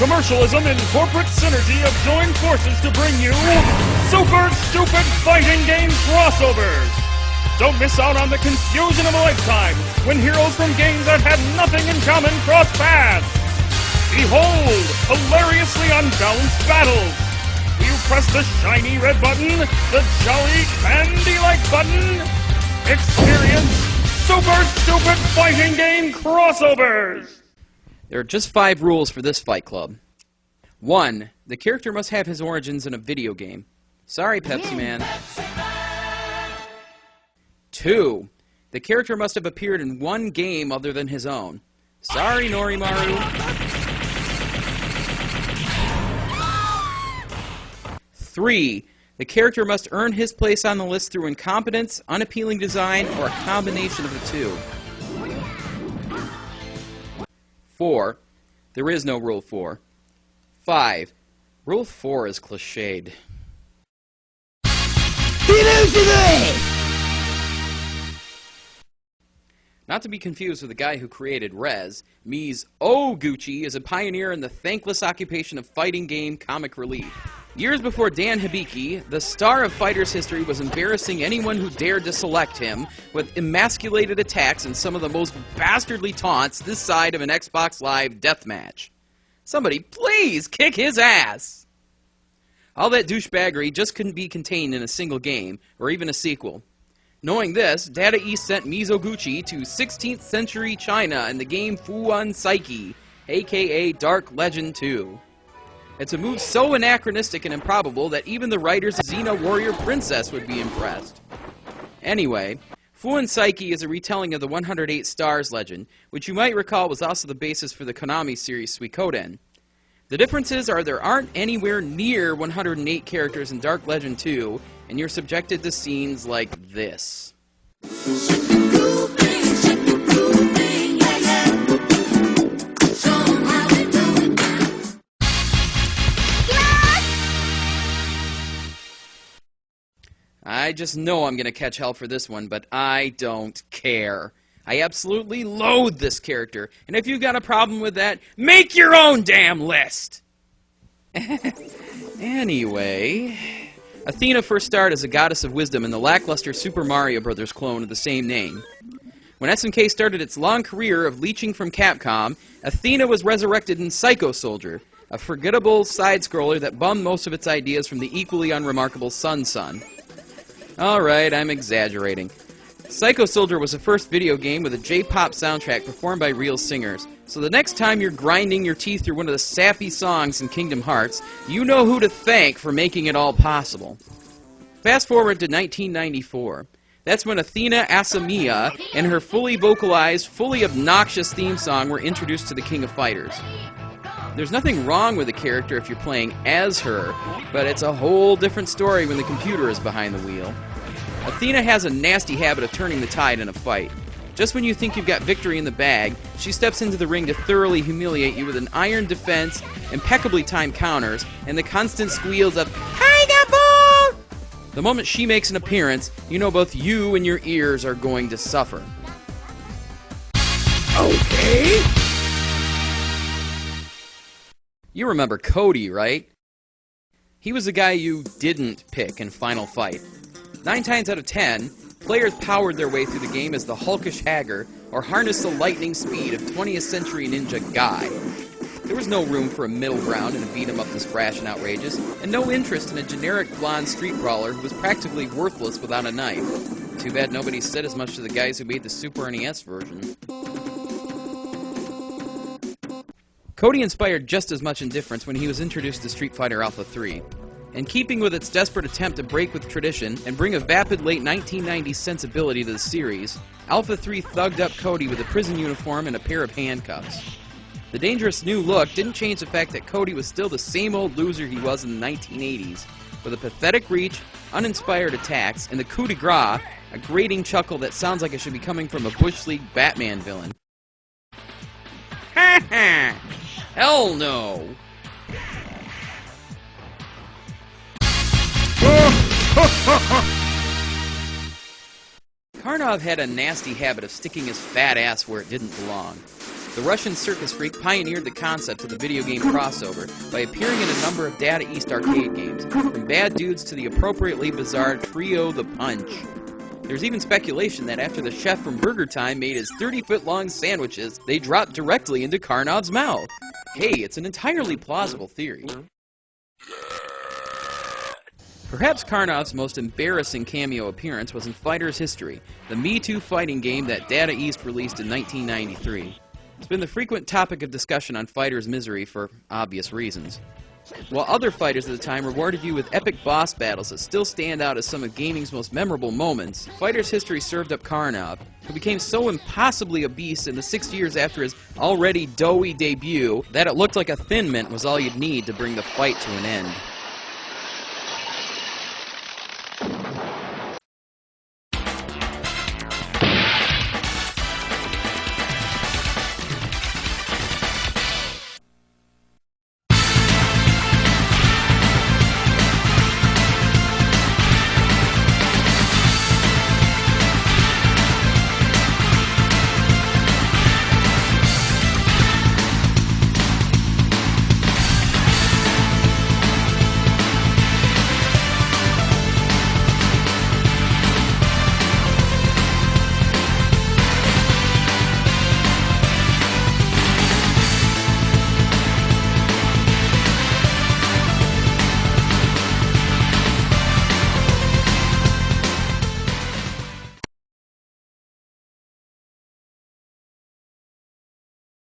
commercialism and corporate synergy have joined forces to bring you super stupid fighting game crossovers. Don't miss out on the confusion of a lifetime when heroes from games that had nothing in common cross paths. Behold, hilariously unbalanced battles. You press the shiny red button, the jolly candy-like button. Experience super stupid fighting game crossovers. There are just 5 rules for this Fight Club. 1. The character must have his origins in a video game. Sorry, Pepsi Man. 2. The character must have appeared in one game other than his own. Sorry, Norimaru. 3. The character must earn his place on the list through incompetence, unappealing design, or a combination of the two. 4. There is no Rule 4. 5. Rule 4 is cliched. Not to be confused with the guy who created Rez, Mies Gucci is a pioneer in the thankless occupation of fighting game comic relief. Years before Dan Hibiki, the star of Fighter's history was embarrassing anyone who dared to select him with emasculated attacks and some of the most bastardly taunts this side of an Xbox Live deathmatch. Somebody please kick his ass! All that douchebaggery just couldn't be contained in a single game, or even a sequel. Knowing this, Data East sent Mizoguchi to 16th century China in the game Fuan Psyche, aka Dark Legend 2. It's a move so anachronistic and improbable that even the writers of Xena Warrior Princess would be impressed. Anyway, Fuan Psyche is a retelling of the 108 Stars legend, which you might recall was also the basis for the Konami series Suikoden. The differences are there aren't anywhere near 108 characters in Dark Legend 2, and you're subjected to scenes like this. I just know I'm going to catch hell for this one, but I don't care. I absolutely loathe this character, and if you've got a problem with that, make your own damn list! Anyway, Athena first starred as a goddess of wisdom in the lackluster Super Mario Bros. Clone of the same name. When SNK started its long career of leeching from Capcom, Athena was resurrected in Psycho Soldier, a forgettable side-scroller that bummed most of its ideas from the equally unremarkable Sun Sun. Alright, I'm exaggerating. Psycho Soldier was the first video game with a J-pop soundtrack performed by real singers, so the next time you're grinding your teeth through one of the sappy songs in Kingdom Hearts, you know who to thank for making it all possible. Fast forward to 1994. That's when Athena Asamiya and her fully vocalized, fully obnoxious theme song were introduced to the King of Fighters. There's nothing wrong with the character if you're playing as her, but it's a whole different story when the computer is behind the wheel. Athena has a nasty habit of turning the tide in a fight. Just when you think you've got victory in the bag, she steps into the ring to thoroughly humiliate you with an iron defense, impeccably timed counters, and the constant squeals of "Hi-da-boo!" The moment she makes an appearance, you know both you and your ears are going to suffer. Okay. You remember Cody, right? He was the guy you didn't pick in Final Fight. 9 times out of 10, players powered their way through the game as the hulkish Hagger, or harnessed the lightning speed of 20th century ninja Guy. There was no room for a middle ground in a beat-em-up this brash and outrageous, and no interest in a generic blonde street brawler who was practically worthless without a knife. Too bad nobody said as much to the guys who made the Super NES version. Cody inspired just as much indifference when he was introduced to Street Fighter Alpha 3. In keeping with its desperate attempt to break with tradition and bring a vapid late 1990s sensibility to the series, Alpha 3 thugged up Cody with a prison uniform and a pair of handcuffs. The dangerous new look didn't change the fact that Cody was still the same old loser he was in the 1980s, with a pathetic reach, uninspired attacks, and the coup de grace, a grating chuckle that sounds like it should be coming from a Bush League Batman villain. Ha ha! Hell no! Karnov had a nasty habit of sticking his fat ass where it didn't belong. The Russian circus freak pioneered the concept of the video game crossover by appearing in a number of Data East arcade games, from Bad Dudes to the appropriately bizarre Trio the Punch. There's even speculation that after the chef from Burger Time made his 30-foot-long sandwiches, they dropped directly into Karnov's mouth. Hey, it's an entirely plausible theory. Perhaps Karnov's most embarrassing cameo appearance was in Fighter's History, the Me Too fighting game that Data East released in 1993. It's been the frequent topic of discussion on Fighter's misery for obvious reasons. While other fighters at the time rewarded you with epic boss battles that still stand out as some of gaming's most memorable moments, Fighter's History served up Karnov, who became so impossibly obese in the 6 years after his already doughy debut that it looked like a Thin Mint was all you'd need to bring the fight to an end.